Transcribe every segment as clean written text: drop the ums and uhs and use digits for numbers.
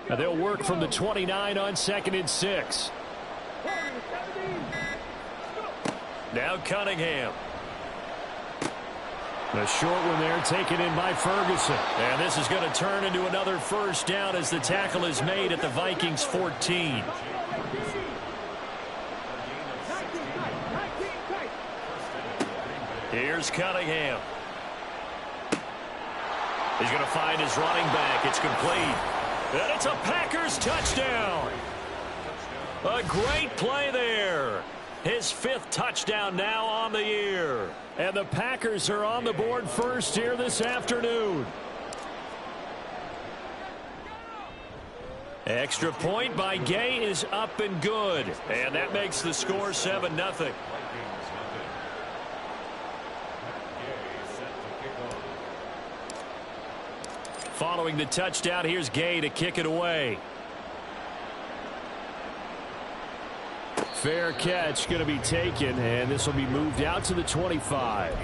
Now they'll work from the 29 on 2nd and 6. Now Cunningham. The short one there taken in by Ferguson. And this is going to turn into another first down as the tackle is made at the Vikings 14. Here's Cunningham. He's going to find his running back. It's complete. And it's a Packers touchdown. A great play there. His 5th touchdown now on the year. And the Packers are on the board first here this afternoon. Extra point by Gay is up and good. And that makes the score 7-0. Following the touchdown, here's Gay to kick it away. Fair catch going to be taken, and this will be moved out to the 25.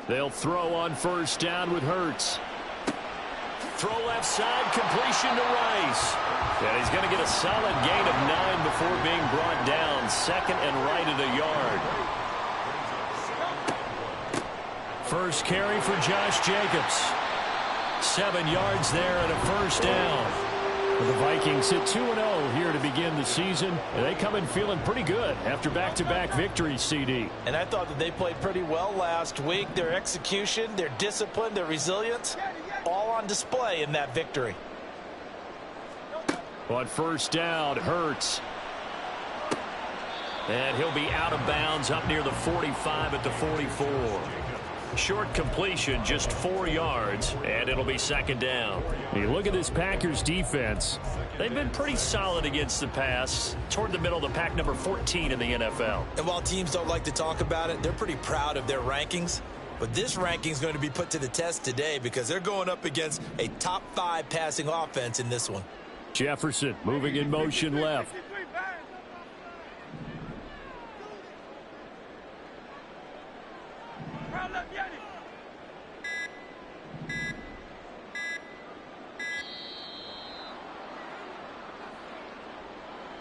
They'll throw on first down with Hurts. Throw left side, completion to Rice. And he's going to get a solid gain of 9 before being brought down. 2nd and right at a yard. First carry for Josh Jacobs. 7 yards there and a first down. The Vikings hit 2-0 here to begin the season. And they come in feeling pretty good after back-to-back victories, CD. And I thought that they played pretty well last week. Their execution, their discipline, their resilience, all on display in that victory. On first down, Hurts. And he'll be out of bounds up near the 45 at the 44. Short completion, just 4 yards, and it'll be 2nd down. You look at this Packers defense. They've been pretty solid against the pass. Toward the middle of the pack, number 14 in the NFL. And while teams don't like to talk about it, they're pretty proud of their rankings. But this ranking is going to be put to the test today because they're going up against a top 5 passing offense in this one. Jefferson moving in motion left.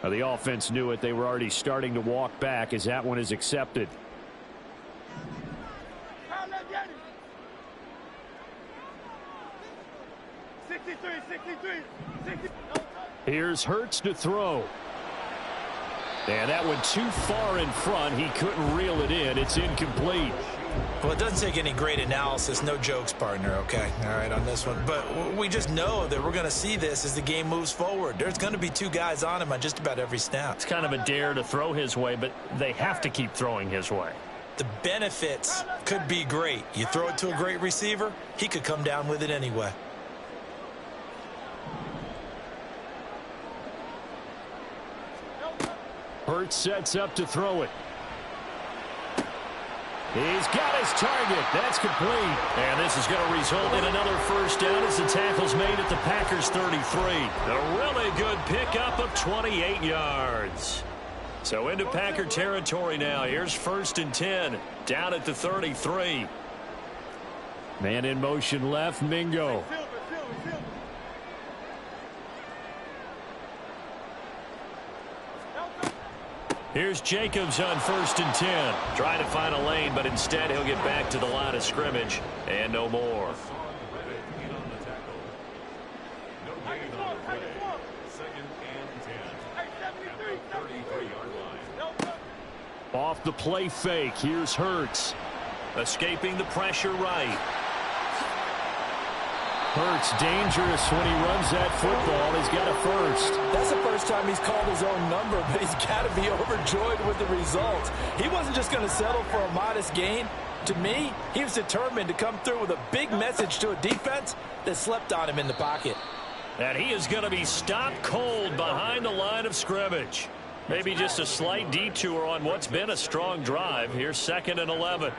Now the offense knew it. They were already starting to walk back as that one is accepted. Here's Hurts to throw. And that one too far in front. He couldn't reel it in. It's incomplete. Well, it doesn't take any great analysis. No jokes, partner, okay? All right, on this one. But we just know that we're going to see this as the game moves forward. There's going to be 2 guys on him on just about every snap. It's kind of a dare to throw his way, but they have to keep throwing his way. The benefits could be great. You throw it to a great receiver, he could come down with it anyway. Hurts sets up to throw it. He's got his target. That's complete. And this is going to result in another first down as the tackle's made at the Packers 33. A really good pickup of 28 yards. So into Packer territory now. Here's 1st and 10. Down at the 33. Man in motion left, Mingo. Here's Jacobs on 1st and 10. Trying to find a lane, but instead he'll get back to the line of scrimmage and no more. Off the play fake, here's Hurts. Escaping the pressure right. Hurts dangerous when he runs that football. He's got a first. That's the first time he's called his own number, but he's got to be overjoyed with the results. He wasn't just going to settle for a modest gain. To me, he was determined to come through with a big message to a defense that slept on him in the pocket. And he is going to be stopped cold behind the line of scrimmage. Maybe just a slight detour on what's been a strong drive. Here's 2nd and 11.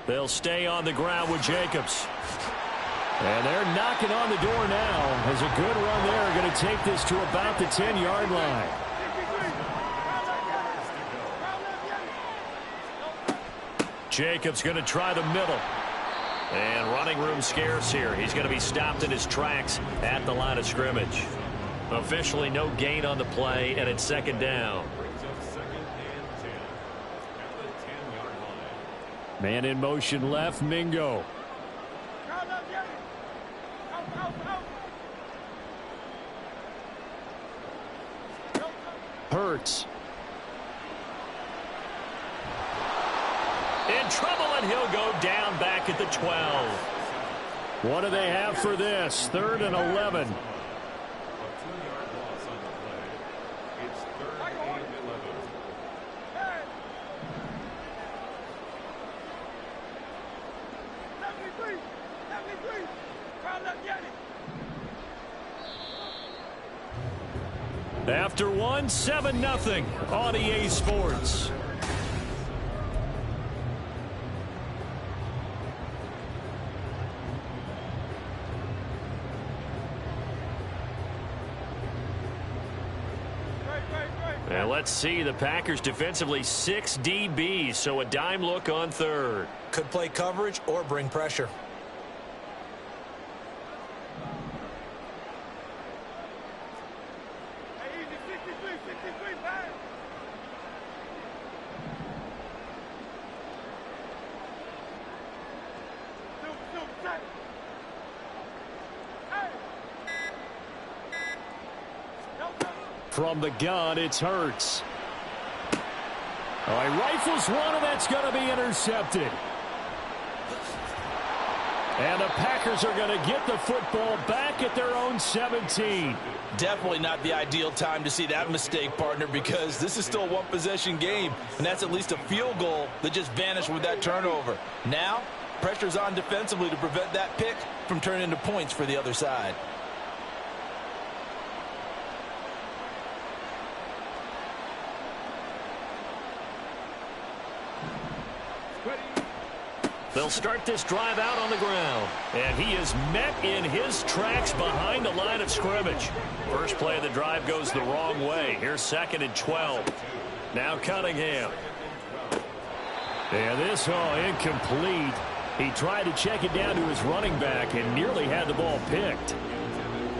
They'll stay on the ground with Jacobs. And they're knocking on the door now. As a good run there, going to take this to about the 10-yard line. Jacobs going to try the middle. And running room scarce here. He's going to be stopped in his tracks at the line of scrimmage. Officially no gain on the play, and it's second down. Man in motion left, Mingo. Hurts. In trouble, and he'll go down back at the 12. What do they have for this? 3rd and 11. After one, 7-0 on EA Sports. And let's see, the Packers defensively 6 DBs, so a dime look on 3rd. Could play coverage or bring pressure. From the gun, it's Hurts. Oh, he rifles one, and that's going to be intercepted. And the Packers are going to get the football back at their own 17. Definitely not the ideal time to see that mistake, partner, because this is still a one-possession game, and that's at least a field goal that just vanished with that turnover. Now, pressure's on defensively to prevent that pick from turning into points for the other side. They'll start this drive out on the ground. And he is met in his tracks behind the line of scrimmage. First play of the drive goes the wrong way. Here's 2nd and 12. Now Cunningham. And this incomplete. He tried to check it down to his running back and nearly had the ball picked.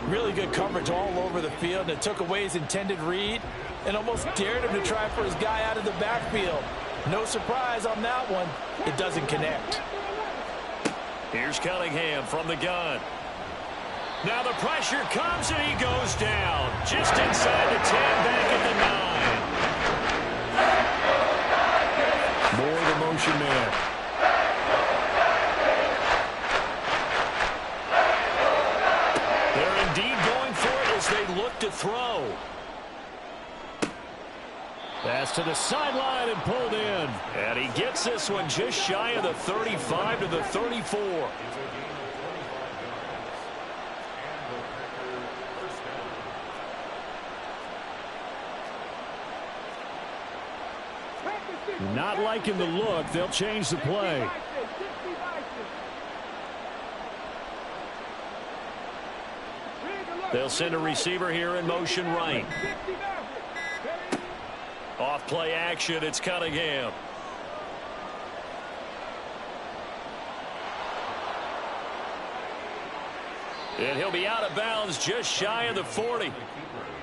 Really good coverage all over the field, and it took away his intended read and almost dared him to try for his guy out of the backfield. No surprise on that one. It doesn't connect. Here's Cunningham from the gun. Now the pressure comes, and he goes down. Just inside the 10, back at the 9. More the motion man. They're indeed going for it as they look to throw. Pass to the sideline and pulled in. And he gets this one just shy of the 35 to the 34. Not liking the look. They'll change the play. They'll send a receiver here in motion right. Off play action, it's Cunningham. And he'll be out of bounds just shy of the 40.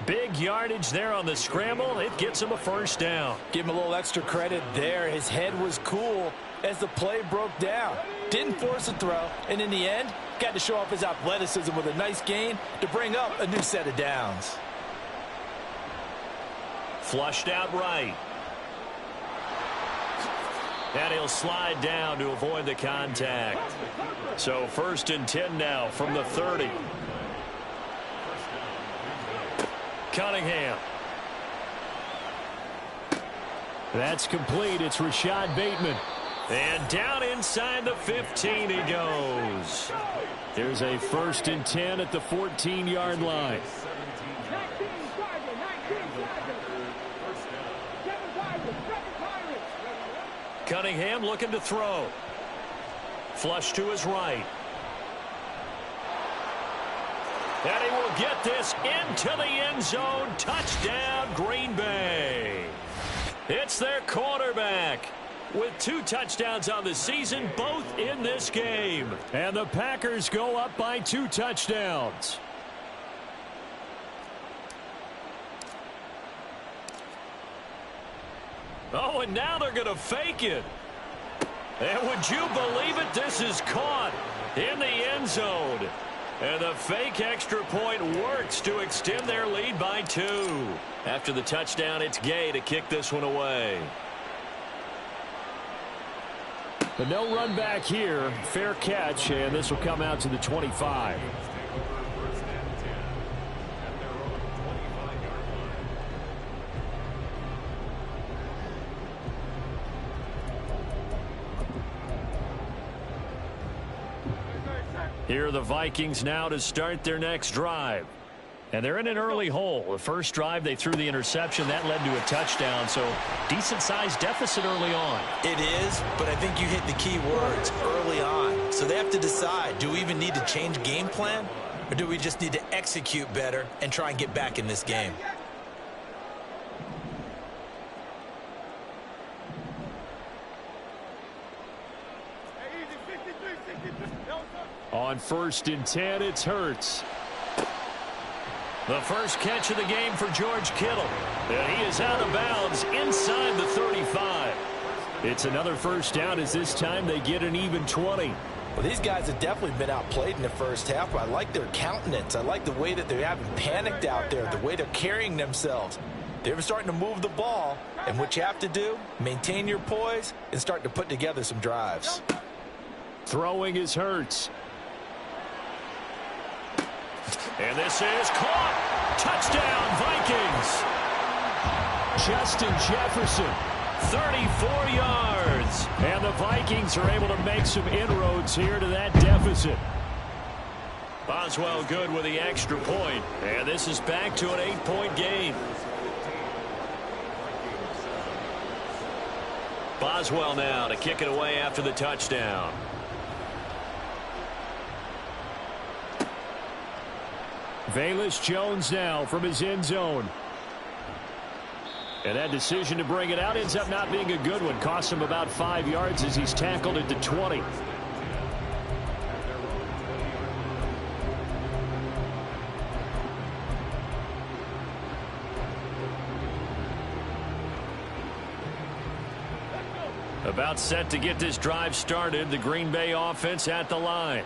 Big yardage there on the scramble. It gets him a first down. Give him a little extra credit there. His head was cool as the play broke down. Didn't force a throw, and in the end, got to show off his athleticism with a nice gain to bring up a new set of downs. Flushed out right. And he'll slide down to avoid the contact. So 1st and 10 now from the 30. Cunningham. That's complete. It's Rashad Bateman. And down inside the 15 he goes. There's a 1st and 10 at the 14-yard line. Cunningham looking to throw. Flush to his right. And he will get this into the end zone. Touchdown, Green Bay. It's their quarterback with 2 touchdowns on the season, both in this game. And the Packers go up by 2 touchdowns. Oh, and now they're going to fake it. And would you believe it? This is caught in the end zone. And the fake extra point works to extend their lead by 2. After the touchdown, it's Gay to kick this one away. But no run back here. Fair catch, and this will come out to the 25. Here are the Vikings now to start their next drive. And they're in an early hole. The first drive, they threw the interception. That led to a touchdown, so decent-sized deficit early on. It is, but I think you hit the key words, early on. So they have to decide, do we even need to change game plan, or do we just need to execute better and try and get back in this game? On 1st and 10, it's Hurts. The first catch of the game for George Kittle. And he is out of bounds inside the 35. It's another first down as this time they get an even 20. Well, these guys have definitely been outplayed in the first half, but I like their countenance. I like the way that they haven't panicked out there, the way they're carrying themselves. They're starting to move the ball, and what you have to do, maintain your poise and start to put together some drives. Throwing is Hurts. And this is caught. Touchdown, Vikings. Justin Jefferson. 34 yards. And the Vikings are able to make some inroads here to that deficit. Boswell good with the extra point. And this is back to an 8-point game. Boswell now to kick it away after the touchdown. Velus Jones now from his end zone. And that decision to bring it out ends up not being a good one. Costs him about 5 yards as he's tackled at the 20. About set to get this drive started. The Green Bay offense at the line.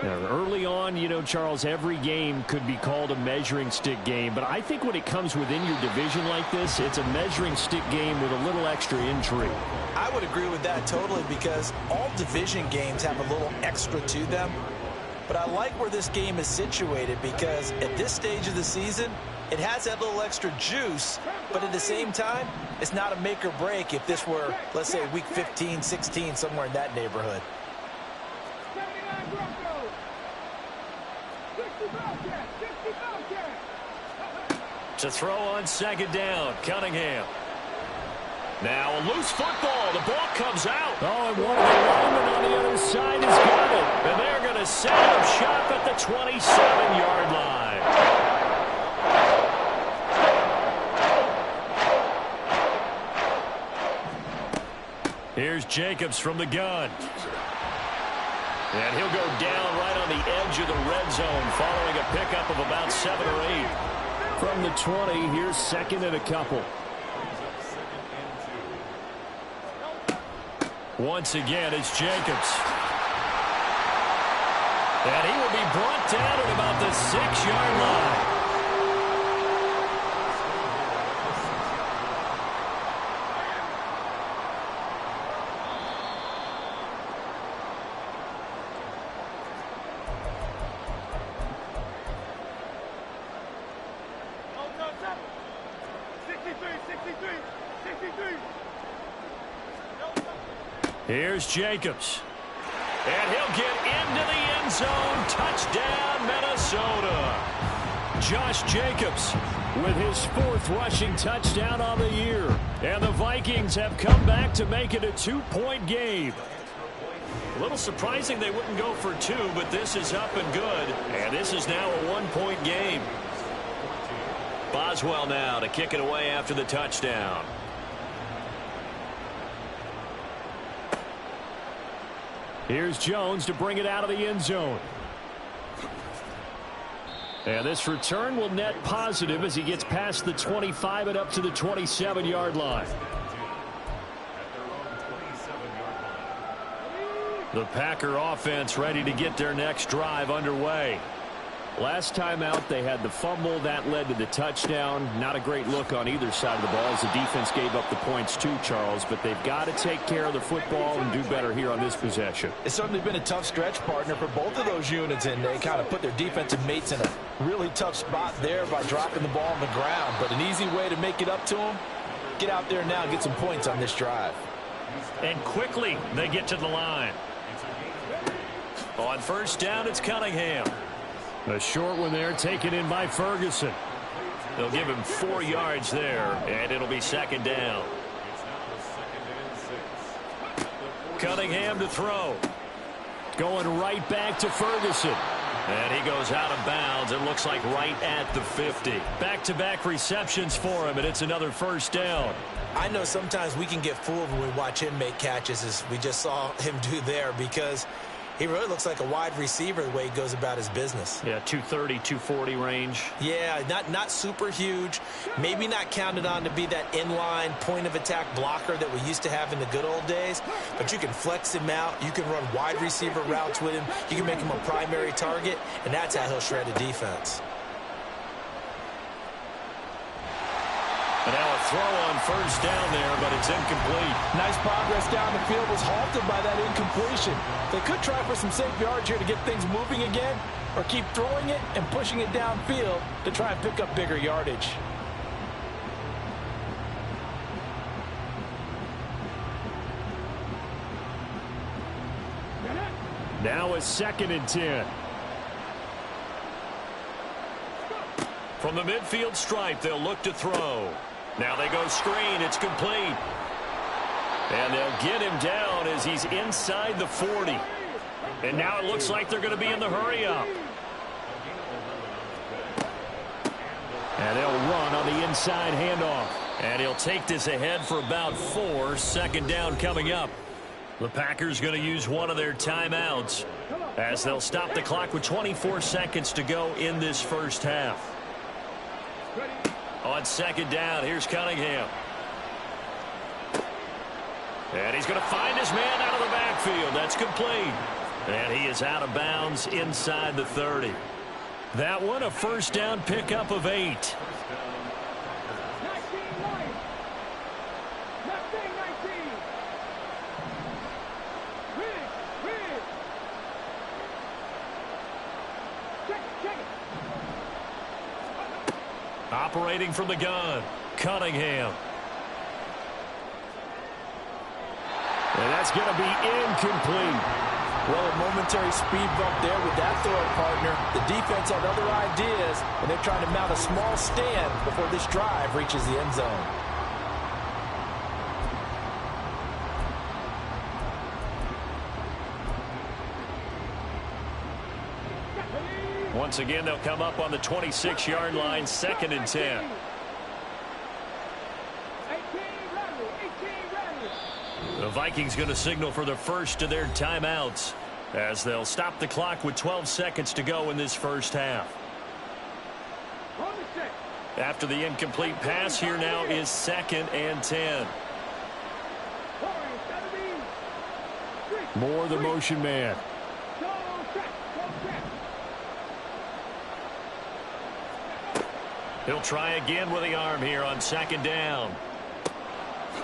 Now, early on, you know, Charles, every game could be called a measuring stick game. But I think when it comes within your division like this, it's a measuring stick game with a little extra intrigue. I would agree with that totally because all division games have a little extra to them. But I like where this game is situated because at this stage of the season, it has that little extra juice. But at the same time, it's not a make or break if this were, let's say, week 15, 16, somewhere in that neighborhood. To throw on second down, Cunningham. Now a loose football. The ball comes out. Oh, and one of the linemen on the other side has got it. And they're going to set up shop at the 27-yard line. Here's Jacobs from the gun. And he'll go down right on the edge of the red zone following a pickup of about 7 or 8. From the 20, here's second and a couple. Once again, it's Jacobs. And he will be brought down at about the 6-yard line. Here's Jacobs. And he'll get into the end zone. Touchdown, Minnesota. Josh Jacobs with his 4th rushing touchdown on the year. And the Vikings have come back to make it a 2-point game. A little surprising they wouldn't go for two, but this is up and good. And this is now a one-point game. Boswell now to kick it away after the touchdown. Here's Jones to bring it out of the end zone. And this return will net positive as he gets past the 25 and up to the 27-yard line. The Packer offense ready to get their next drive underway. Last time out, they had the fumble. That led to the touchdown. Not a great look on either side of the ball as the defense gave up the points too, Charles. But they've got to take care of the football and do better here on this possession. It's certainly been a tough stretch, partner, for both of those units, and they kind of put their defensive mates in a really tough spot there by dropping the ball on the ground. But an easy way to make it up to them, get out there now and get some points on this drive. And quickly they get to the line. On first down, it's Cunningham. A short one there, taken in by Ferguson. They'll give him 4 yards there, and it'll be second down. Cunningham to throw. Going right back to Ferguson. And he goes out of bounds. It looks like right at the 50. Back-to-back receptions for him, and it's another first down. I know sometimes we can get fooled when we watch him make catches, as we just saw him do there, because he really looks like a wide receiver the way he goes about his business. Yeah, 230, 240 range. Yeah, not super huge. Maybe not counted on to be that inline point-of-attack blocker that we used to have in the good old days. But you can flex him out. You can run wide receiver routes with him. You can make him a primary target, and that's how he'll shred a defense. And now a throw on first down there, but it's incomplete. Nice progress down the field, was halted by that incompletion. They could try for some safe yards here to get things moving again, or keep throwing it and pushing it downfield to try and pick up bigger yardage. Now a 2nd and 10. From the midfield stripe, they'll look to throw. Now they go screen. It's complete. And they'll get him down as he's inside the 40. And now it looks like they're going to be in the hurry-up. And they'll run on the inside handoff. And he'll take this ahead for about 4. Second down coming up. The Packers going to use one of their timeouts as they'll stop the clock with 24 seconds to go in this first half. On second down, here's Cunningham. And he's going to find his man out of the backfield. That's complete. And he is out of bounds inside the 30. That one, a first down pickup of 8. Operating from the gun, Cunningham. And that's going to be incomplete. Well, a momentary speed bump there with that throw, partner. The defense had other ideas, and they're trying to mount a small stand before this drive reaches the end zone. Once again, they'll come up on the 26-yard line, 2nd and 10. The Vikings going to signal for the first of their timeouts as they'll stop the clock with 12 seconds to go in this first half. After the incomplete pass, here now is 2nd and 10. More the motion man. He'll try again with the arm here on second down.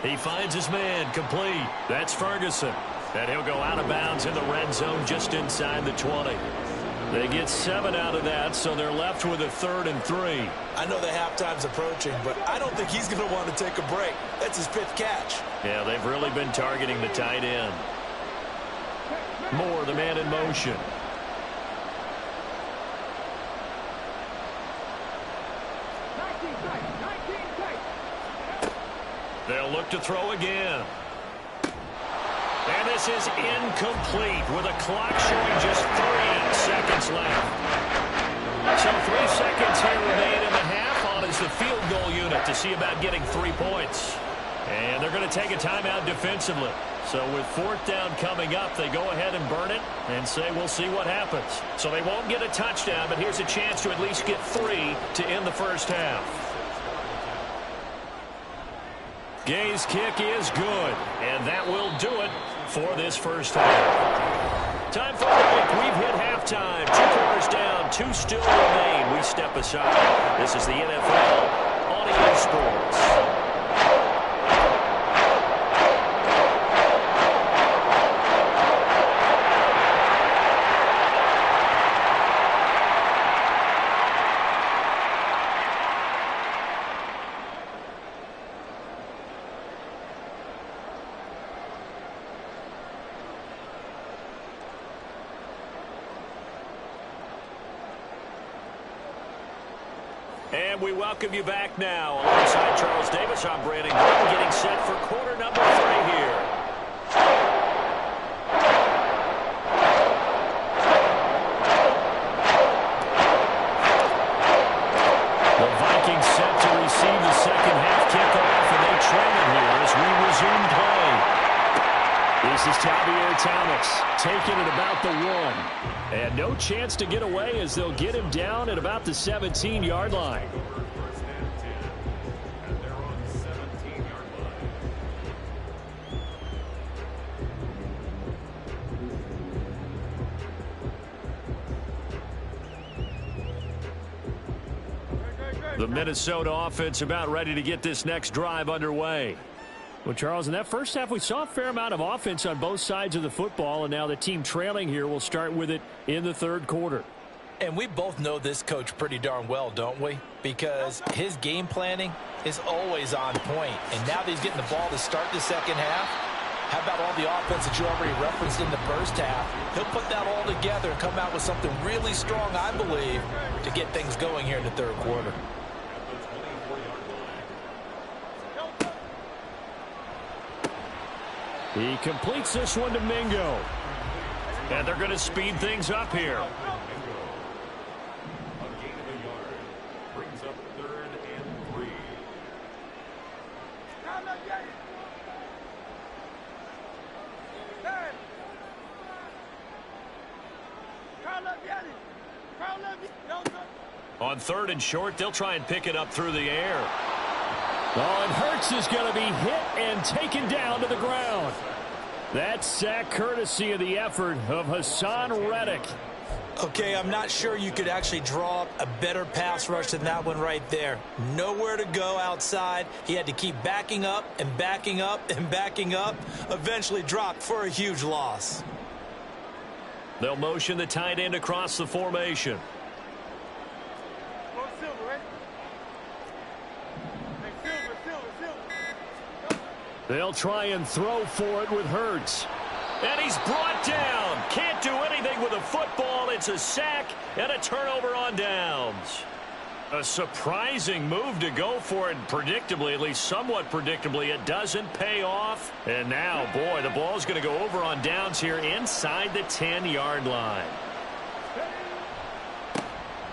He finds his man, complete. That's Ferguson. And he'll go out of bounds in the red zone just inside the 20. They get 7 out of that, so they're left with a 3rd and 3. I know the halftime's approaching, but I don't think he's going to want to take a break. That's his 5th catch. Yeah, they've really been targeting the tight end. Moore, the man in motion. They'll look to throw again. And this is incomplete with a clock showing just 3 seconds left. So 3 seconds here remain in the half. On is the field goal unit to see about getting 3 points. And they're going to take a timeout defensively. So with 4th down coming up, they go ahead and burn it and say we'll see what happens. So they won't get a touchdown, but here's a chance to at least get 3 to end the first half. Gay's kick is good, and that will do it for this first half. Time for a break. We've hit halftime. 2 quarters down, 2 still remain. We step aside. This is the NFL on EA Sports. And we welcome you back now. Alongside Charles Davis, I'm Brandon Green, getting set for quarter number 3 here. The Vikings set to receive the second half kickoff, and they trail it here as we resume play. This is Tavierre Thomas taking it about the 1. And no chance to get away as they'll get him down at about the 17-yard line. The Minnesota offense about ready to get this next drive underway. Well, Charles, in that first half, we saw a fair amount of offense on both sides of the football, and now the team trailing here will start with it in the third quarter. And we both know this coach pretty darn well, don't we? Because his game planning is always on point. And now that he's getting the ball to start the second half, how about all the offense that you already referenced in the first half? He'll put that all together and come out with something really strong, I believe, to get things going here in the third quarter. He completes this one to Mingo. And they're going to speed things up here. Brings up 3rd and 3. On 3rd and short, they'll try and pick it up through the air. Oh, and Hurts is going to be hit and taken down to the ground. That sack courtesy of the effort of Hassan Reddick. Okay, I'm not sure you could actually draw up a better pass rush than that one right there. Nowhere to go outside. He had to keep backing up and backing up and backing up. Eventually dropped for a huge loss. They'll motion the tight end across the formation. They'll try and throw for it with Hurts. And he's brought down. Can't do anything with a football. It's a sack and a turnover on downs. A surprising move to go for it. Predictably, at least somewhat predictably, it doesn't pay off. And now, boy, the ball's going to go over on downs here inside the 10-yard line.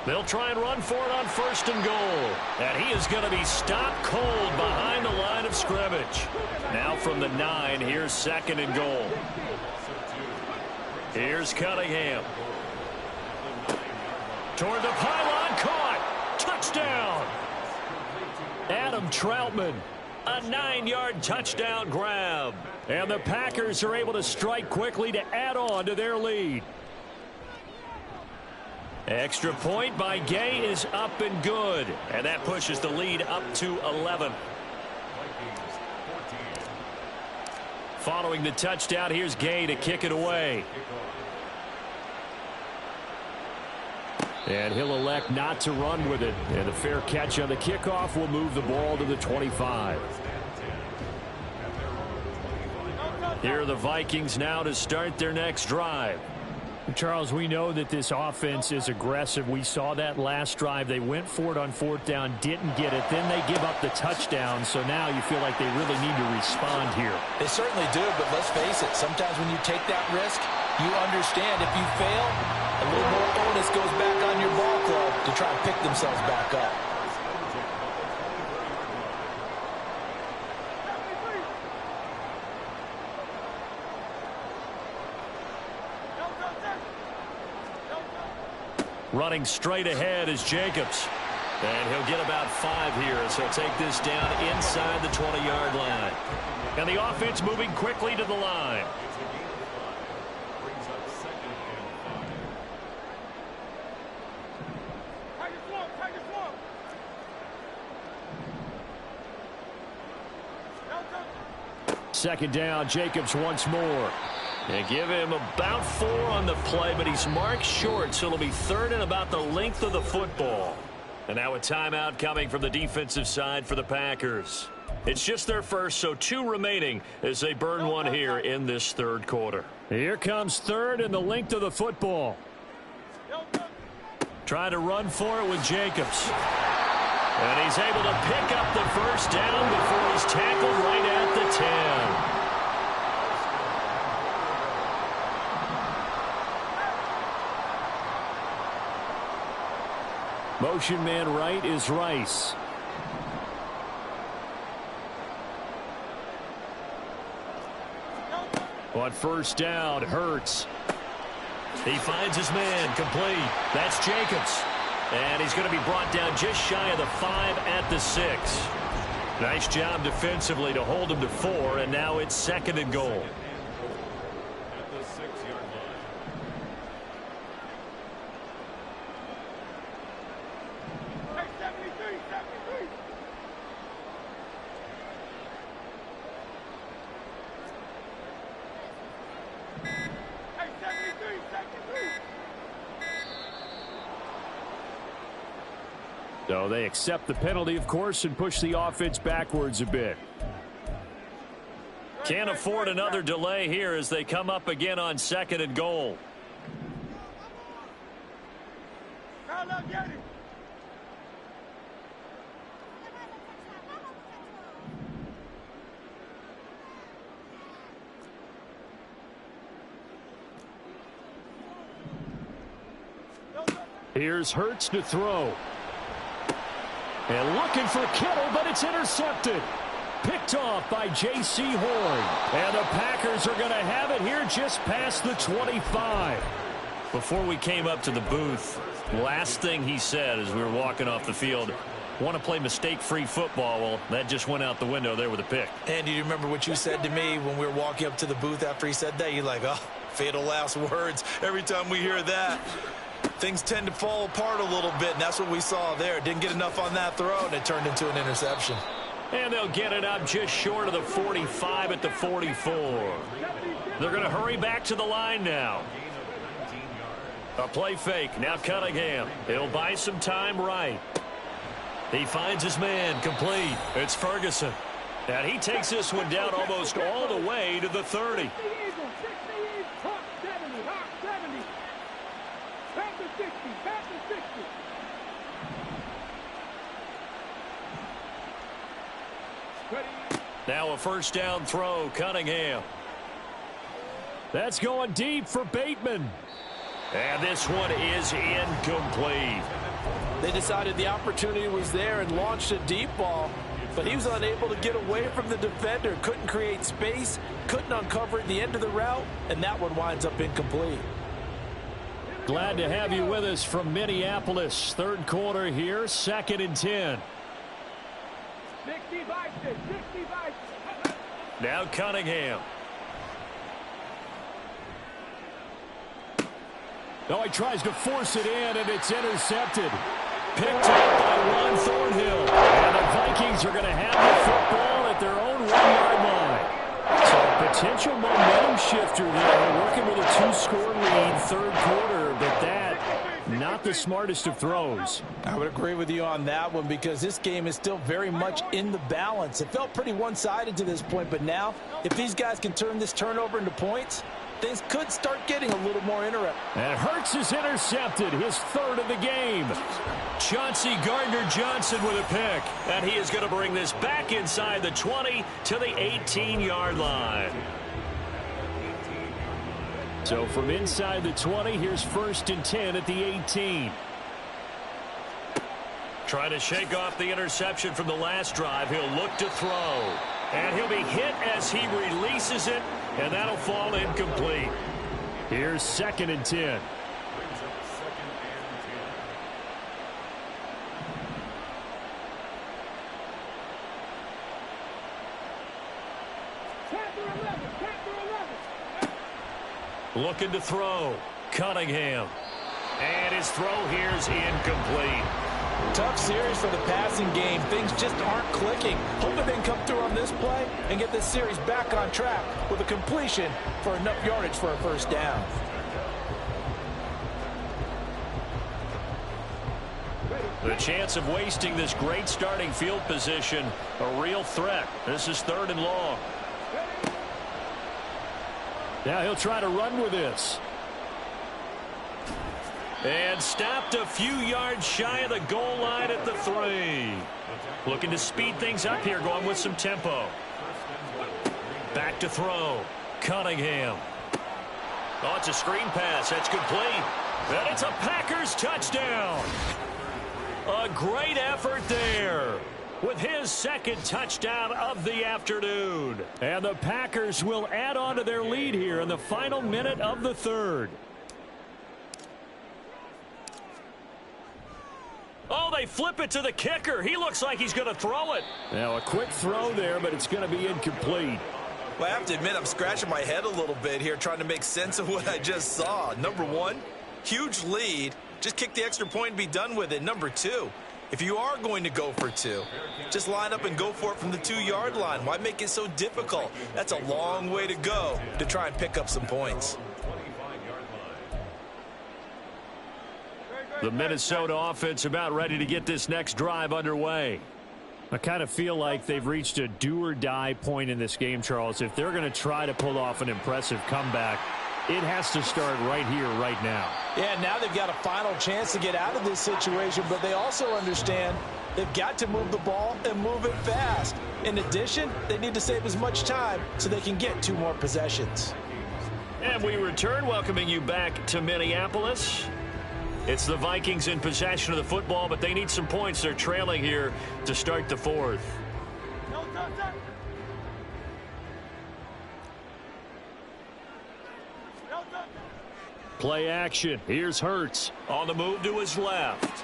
They'll try and run for it on 1st and goal. And he is going to be stopped cold behind the line of scrimmage. Now from the 9, here's 2nd and goal. Here's Cunningham. Toward the pylon, caught. Touchdown. Adam Troutman. A 9-yard touchdown grab. And the Packers are able to strike quickly to add on to their lead. Extra point by Gay is up and good. And that pushes the lead up to 11. Following the touchdown, here's Gay to kick it away. And he'll elect not to run with it. And a fair catch on the kickoff will move the ball to the 25. Here are the Vikings now to start their next drive. Charles, we know that this offense is aggressive. We saw that last drive. They went for it on 4th down, didn't get it. Then they give up the touchdown. So now you feel like they really need to respond here. They certainly do, but let's face it. Sometimes when you take that risk, you understand if you fail, a little more onus goes back on your ball club to try and pick themselves back up. Running straight ahead is Jacobs. And he'll get about 5 here as he'll take this down inside the 20-yard line. And the offense moving quickly to the line. Brings up 2nd and 5. Second down, Jacobs once more. They give him about 4 on the play, but he's marked short, so it'll be 3rd and about the length of the football. And now a timeout coming from the defensive side for the Packers. It's just their first, so 2 remaining as they burn one here in this 3rd quarter. Here comes 3rd and the length of the football. Trying to run for it with Jacobs. And he's able to pick up the first down before he's tackled right at the 10. Motion man right is Rice. On 1st down, Hurts. He finds his man complete. That's Jacobs. And he's going to be brought down just shy of the 5 at the 6. Nice job defensively to hold him to 4, and now it's 2nd and goal. At the 6-yard line. So they accept the penalty, of course, and push the offense backwards a bit. Can't afford another delay here as they come up again on 2nd and goal. Here's Hurts to throw. And looking for Kittle, but it's intercepted. Picked off by J.C. Horn. And the Packers are going to have it here just past the 25. Before we came up to the booth, last thing he said as we were walking off the field, want to play mistake-free football. Well, that just went out the window there with a pick. And do you remember what you said to me when we were walking up to the booth after he said that? You're like, oh, fatal last words. Every time we hear that, things tend to fall apart a little bit, and that's what we saw there. Didn't get enough on that throw, and it turned into an interception. And they'll get it up just short of the 45 at the 44. They're going to hurry back to the line now. A play fake. Now Cunningham. He'll buy some time right. He finds his man complete. It's Ferguson. And he takes this one down almost all the way to the 30. Now a 1st down throw, Cunningham. That's going deep for Bateman. And this one is incomplete. They decided the opportunity was there and launched a deep ball, but he was unable to get away from the defender. Couldn't create space, couldn't uncover at the end of the route, and that one winds up incomplete. Glad to have you with us from Minneapolis. 3rd quarter here, 2nd and 10. Now Cunningham. Oh, he tries to force it in, and it's intercepted. Picked up by Ron Thornhill. And the Vikings are going to have the football at their own 1-yard line. So a potential momentum shifter there, working with a 2-score lead, 3rd quarter, but that not the smartest of throws. I would agree with you on that one because this game is still very much in the balance. It felt pretty one-sided to this point, but now if these guys can turn this turnover into points, things could start getting a little more interesting. And Hurts is intercepted, his third of the game. Chauncey Gardner-Johnson with a pick. And he is going to bring this back inside the 20 to the 18-yard line. So from inside the 20, here's 1st and 10 at the 18. Trying to shake off the interception from the last drive. He'll look to throw. And he'll be hit as he releases it, and that'll fall incomplete. Here's 2nd and 10. Looking to throw. Cunningham. And his throw here's incomplete. Tough series for the passing game. Things just aren't clicking. Hoping they can come through on this play and get this series back on track with a completion for enough yardage for a first down. The chance of wasting this great starting field position, a real threat. This is 3rd and long. Now he'll try to run with this. And stopped a few yards shy of the goal line at the 3. Looking to speed things up here, going with some tempo. Back to throw. Cunningham. Oh, it's a screen pass. That's complete. And it's a Packers touchdown. A great effort there with his 2nd touchdown of the afternoon. And the Packers will add on to their lead here in the final minute of the 3rd. Oh, they flip it to the kicker. He looks like he's going to throw it. Now a quick throw there, but it's going to be incomplete. Well, I have to admit, I'm scratching my head a little bit here trying to make sense of what I just saw. Number one, huge lead. Just kick the extra point and be done with it. Number two, if you are going to go for 2, just line up and go for it from the 2-yard line. Why make it so difficult? That's a long way to go to try and pick up some points. The Minnesota offense about ready to get this next drive underway. I kind of feel like they've reached a do-or-die point in this game, Charles. If they're going to try to pull off an impressive comeback, it has to start right here, right now. Yeah, now they've got a final chance to get out of this situation, but they also understand they've got to move the ball and move it fast. In addition, they need to save as much time so they can get 2 more possessions. And we return, welcoming you back to Minneapolis. It's the Vikings in possession of the football, but they need some points. They're trailing here to start the 4th. Play action. Here's Hurts. On the move to his left.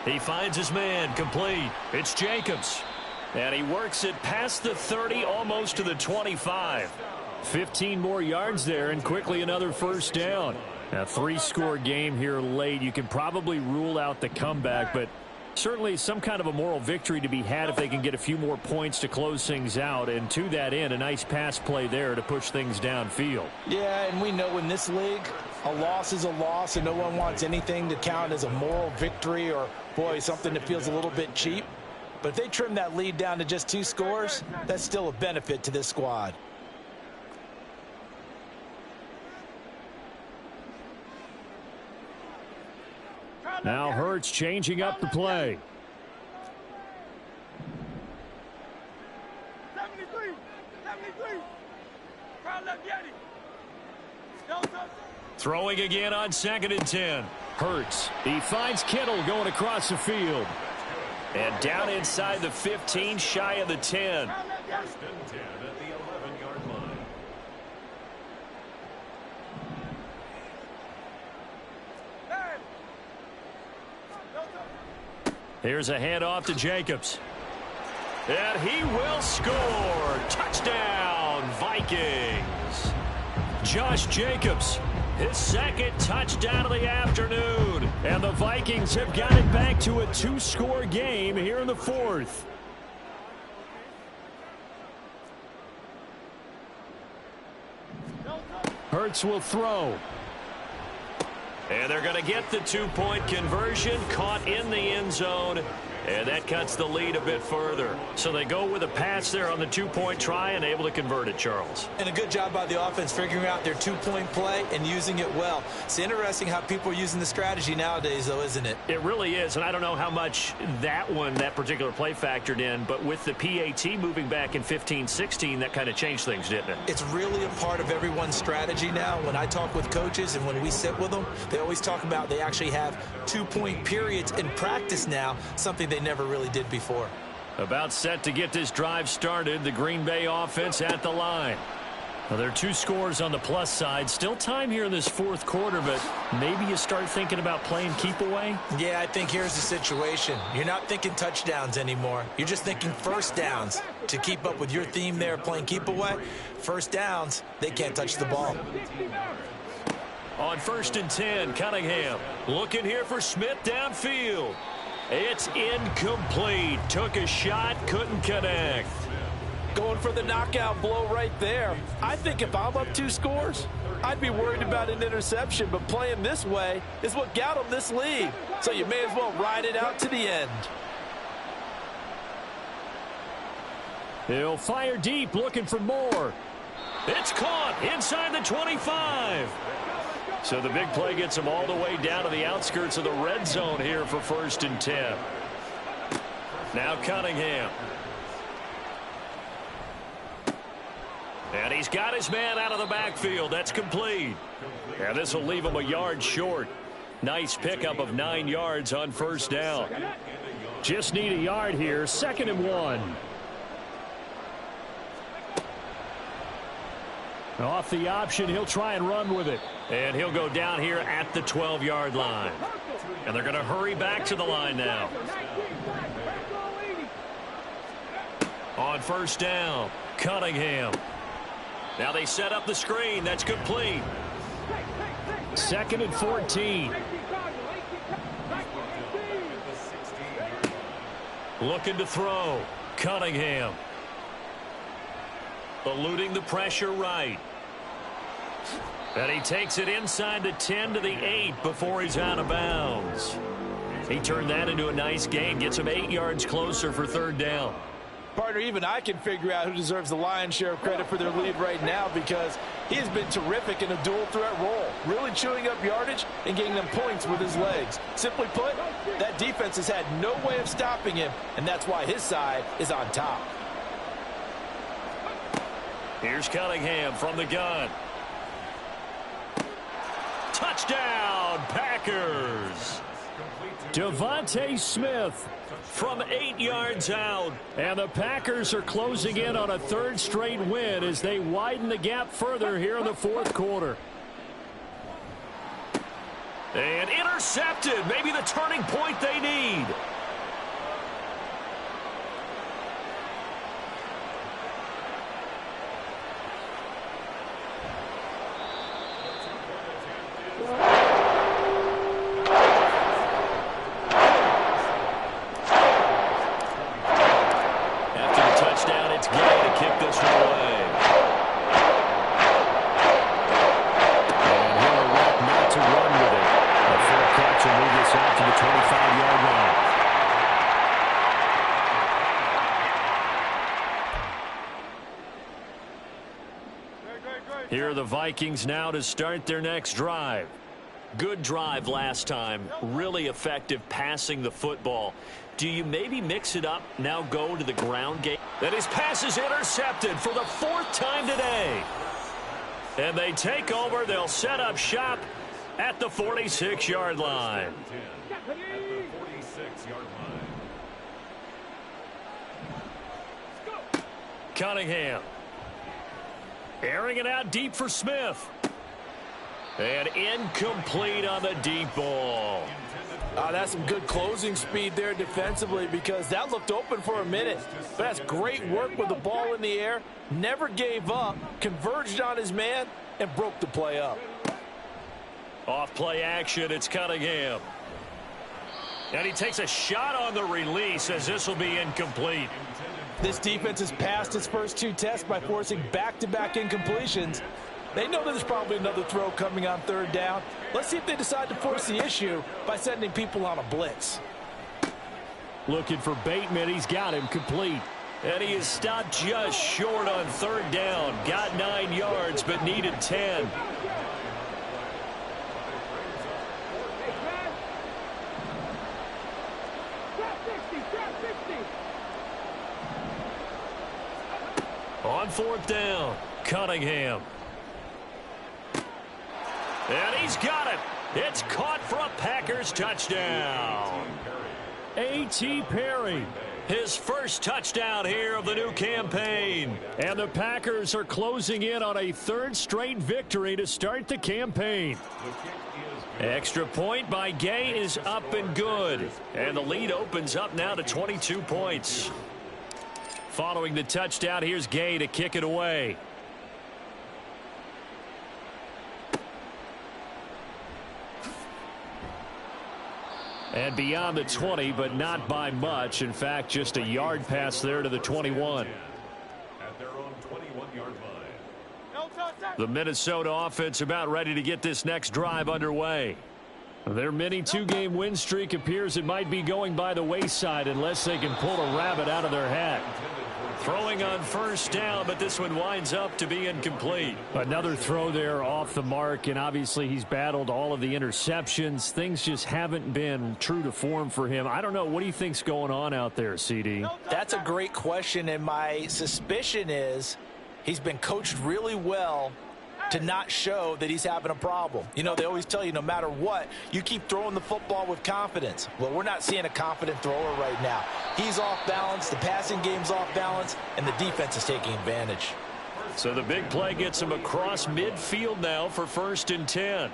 He finds his man, complete. It's Jacobs. And he works it past the 30, almost to the 25. 15 more yards there, and quickly another first down. A 3-score game here late. You can probably rule out the comeback, but certainly some kind of a moral victory to be had if they can get a few more points to close things out. And to that end, a nice pass play there to push things downfield. Yeah, and we know in this league, a loss is a loss, and no one wants anything to count as a moral victory or, boy, something that feels a little bit cheap. But if they trim that lead down to just 2 scores, that's still a benefit to this squad. Now Hurts changing up the play. 73. Throwing again on 2nd and 10. Hurts. He finds Kittle going across the field. And down inside the 15, shy of the 10. 1st and 10 at the 11-yard line. Here's a handoff to Jacobs. And he will score. Touchdown, Vikings. Josh Jacobs, his 2nd touchdown of the afternoon. And the Vikings have got it back to a 2-score game here in the 4th. Hurts will throw. And they're going to get the 2-point conversion, caught in the end zone And that cuts the lead a bit further. So they go with a pass there on the two-point try and able to convert it, Charles. And a good job by the offense figuring out their two-point play and using it well. It's interesting how people are using the strategy nowadays, though, isn't it? It really is, and I don't know how much that particular play factored in, but with the PAT moving back in 15-16, that kind of changed things, didn't it? It's really a part of everyone's strategy now. When I talk with coaches and when we sit with them, they always talk about they actually have two-point periods in practice now, something they never really did before. About set to get this drive started, the Green Bay offense at the line. Well, there are two scores on the plus side. Still time here in this fourth quarter, but maybe you start thinking about playing keep away? Yeah, I think here's the situation. You're not thinking touchdowns anymore. You're just thinking first downs. To keep up with your theme there, playing keep away, first downs, they can't touch the ball. On 1st and 10, Cunningham looking here for Smith downfield. It's incomplete. Took a shot, couldn't connect. Going for the knockout blow right there. I think if I'm up 2 scores, I'd be worried about an interception, but playing this way is what got him this lead. So you may as well ride it out to the end. He'll fire deep, looking for more. It's caught inside the 25. So the big play gets him all the way down to the outskirts of the red zone here for 1st and 10. Now Cunningham. And he's got his man out of the backfield. That's complete. And this will leave him a yard short. Nice pickup of 9 yards on 1st down. Just need a yard here. 2nd and 1. Off the option, he'll try and run with it. And he'll go down here at the 12-yard line. And they're going to hurry back to the line now. On 1st down, Cunningham. Now they set up the screen. That's complete. 2nd and 14. Looking to throw. Cunningham. Eluding the pressure right. And he takes it inside the 10 to the 8 before he's out of bounds. He turned that into a nice gain. Gets him 8 yards closer for 3rd down. Partner, even I can figure out who deserves the lion's share of credit for their lead right now because he has been terrific in a dual threat role, really chewing up yardage and getting them points with his legs. Simply put, that defense has had no way of stopping him, and that's why his side is on top. Here's Cunningham from the gun. Touchdown, Packers. Devontae Smith from 8 yards out. And the Packers are closing in on a 3rd straight win as they widen the gap further here in the 4th quarter. And intercepted. Maybe the turning point they need. Here are the Vikings now to start their next drive. Good drive last time. Really effective passing the football. Do you maybe mix it up, now go to the ground game? And his pass is intercepted for the 4th time today. And they take over. They'll set up shop at the 46-yard line. Cunningham. Airing it out deep for Smith. And incomplete on the deep ball. That's some good closing speed there defensively because that looked open for a minute. But that's great work with the ball in the air. Never gave up, converged on his man, and broke the play up. Off play action, it's Cunningham. And he takes a shot on the release as this will be incomplete. This defense has passed its first 2 tests by forcing back-to-back incompletions. They know there's probably another throw coming on 3rd down. Let's see if they decide to force the issue by sending people on a blitz. Looking for Bateman. He's got him complete. And he is stopped just short on third down. Got 9 yards, but needed 10. On fourth down, Cunningham. And he's got it. It's caught for a Packers touchdown. A.T. Perry. His first touchdown here of the new campaign. And the Packers are closing in on a third straight victory to start the campaign. Extra point by Gay is up and good. And the lead opens up now to 22 points. Following the touchdown, here's Gay to kick it away. And beyond the 20, but not by much. In fact, just a yard pass there to the 21. At their own 21-yard line. The Minnesota offense about ready to get this next drive underway. Their mini two-game win streak appears it might be going by the wayside unless they can pull a rabbit out of their hat. Throwing on first down, but this one winds up to be incomplete. Another throw there off the mark, and obviously he's battled all of the interceptions. Things just haven't been true to form for him. I don't know. What do you think's going on out there, CD? That's a great question, and my suspicion is he's been coached really well to not show that he's having a problem. You know, they always tell you no matter what, you keep throwing the football with confidence. Well, we're not seeing a confident thrower right now. He's off balance, the passing game's off balance, and the defense is taking advantage. So the big play gets him across midfield now for 1st and 10.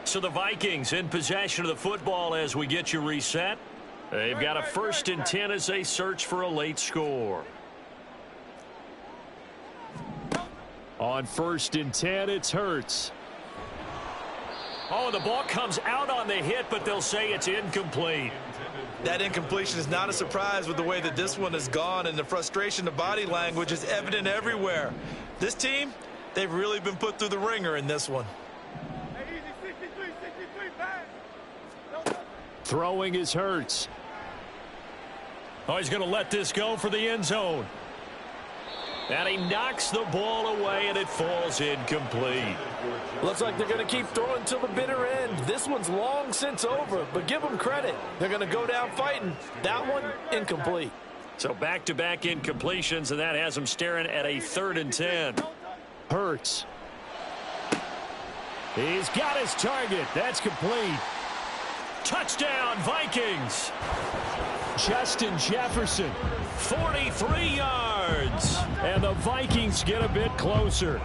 So the Vikings in possession of the football as we get you reset. They've got a 1st and 10 as they search for a late score. On 1st and 10, it's Hurts. Oh, the ball comes out on the hit, but they'll say it's incomplete. That incompletion is not a surprise with the way that this one has gone, and the frustration, the body language is evident everywhere. This team, they've really been put through the ringer in this one. Throwing is Hurts. Oh, he's going to let this go for the end zone. And he knocks the ball away, and it falls incomplete. Looks like they're going to keep throwing till the bitter end. This one's long since over, but give them credit. They're going to go down fighting. That one, incomplete. So back-to-back incompletions, and that has him staring at a 3rd and 10. Hurts. He's got his target. That's complete. Touchdown, Vikings. Justin Jefferson. 43 yards. And the Vikings get a bit closer.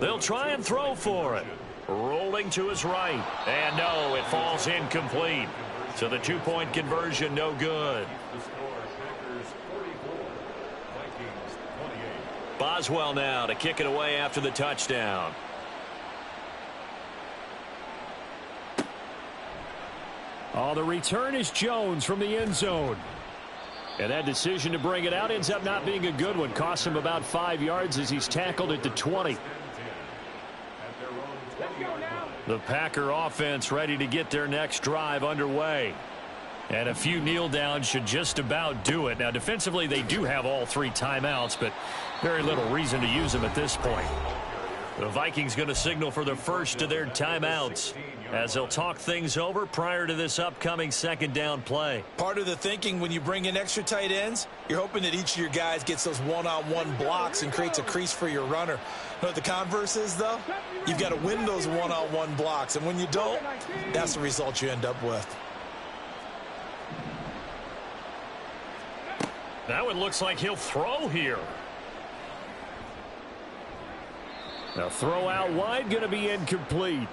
They'll try and throw for it. Rolling to his right. And no, it falls incomplete. So the 2-point conversion, no good. The score, Packers 44, Vikings 28. Boswell now to kick it away after the touchdown. Oh, the return is Jones from the end zone. And that decision to bring it out ends up not being a good one. Costs him about 5 yards as he's tackled at the 20. The Packer offense ready to get their next drive underway. And a few kneel downs should just about do it. Now, defensively, they do have all 3 timeouts, but very little reason to use them at this point. The Vikings going to signal for the first of their timeouts as they'll talk things over prior to this upcoming 2nd down play. Part of the thinking when you bring in extra tight ends, you're hoping that each of your guys gets those one-on-one blocks and creates a crease for your runner. You know what the converse is, though? You've got to win those one-on-one blocks, and when you don't, that's the result you end up with. Now it looks like he'll throw here. Now throw out wide, going to be incomplete.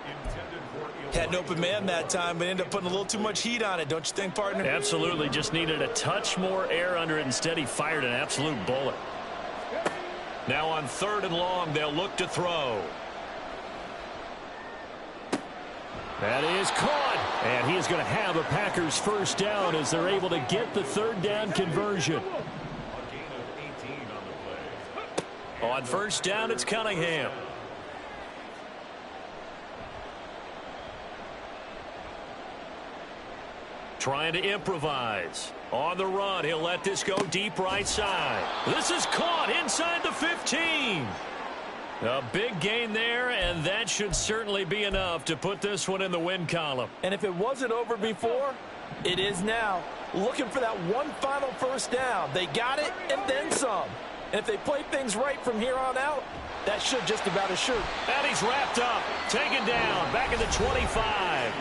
Had an open man that time, but ended up putting a little too much heat on it, don't you think, partner? Absolutely. Just needed a touch more air under it. Instead, he fired an absolute bullet. Now on 3rd and long, they'll look to throw. That is caught. And he is going to have a Packers first down as they're able to get the 3rd down conversion. A gain of 18 on the play. On 1st down, it's Cunningham. trying to improvise. On the run, he'll let this go deep right side. This is caught inside the 15. A big gain there, and that should certainly be enough to put this one in the win column. And if it wasn't over before, it is now. Looking for that one final first down. They got it and then some. And if they play things right from here on out, that should just about assure. And he's wrapped up, taken down, back in the 25.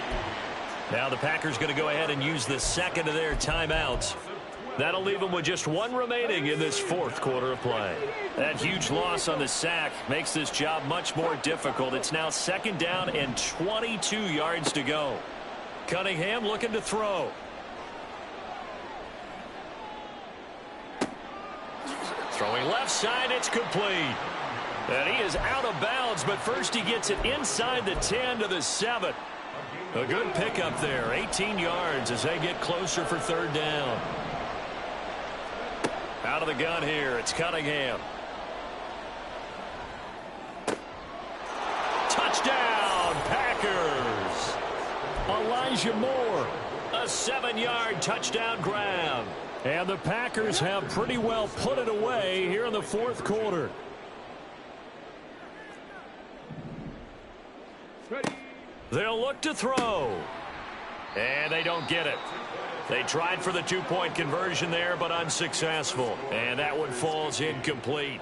Now the Packers going to go ahead and use the second of their timeouts. That'll leave them with just one remaining in this fourth quarter of play. That huge loss on the sack makes this job much more difficult. It's now second down and 22 yards to go. Cunningham looking to throw. Throwing left side, it's complete. And he is out of bounds, but first he gets it inside the 10 to the 7. A good pickup there, 18 yards as they get closer for third down. Out of the gun here, it's Cunningham. Touchdown, Packers. Elijah Moore, a 7-yard touchdown grab. And the Packers have pretty well put it away here in the fourth quarter. They'll look to throw. And they don't get it. They tried for the two-point conversion there, but unsuccessful. And that one falls incomplete.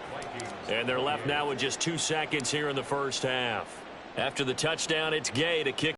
And they're left now with just 2 seconds here in the first half. After the touchdown, it's Gay to kick.